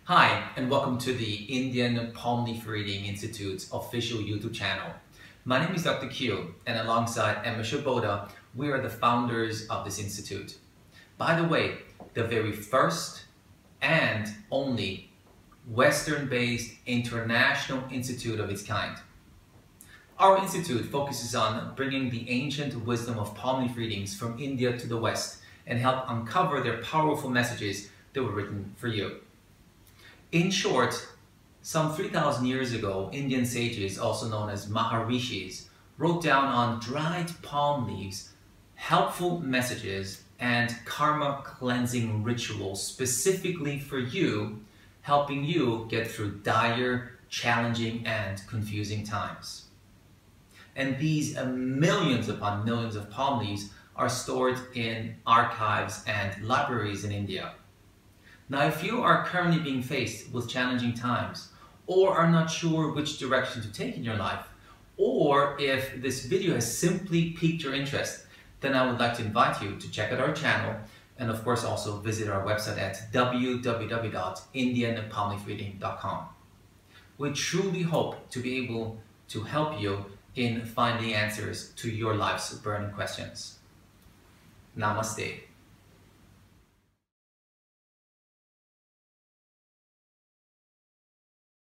Hi, and welcome to the Indian Palm Leaf Reading Institute's official YouTube channel. My name is Dr. Q, and alongside Emma Shaboda, we are the founders of this institute. By the way, the very first and only Western-based international institute of its kind. Our institute focuses on bringing the ancient wisdom of palm leaf readings from India to the West and help uncover their powerful messages that were written for you. In short, some 3,000 years ago, Indian sages, also known as Maharishis, wrote down on dried palm leaves helpful messages and karma cleansing rituals specifically for you, helping you get through dire, challenging, and confusing times. And these millions upon millions of palm leaves are stored in archives and libraries in India. Now, if you are currently being faced with challenging times or are not sure which direction to take in your life, or if this video has simply piqued your interest, then I would like to invite you to check out our channel and of course also visit our website at www.indianpalmleafreading.com. We truly hope to be able to help you in finding answers to your life's burning questions. Namaste.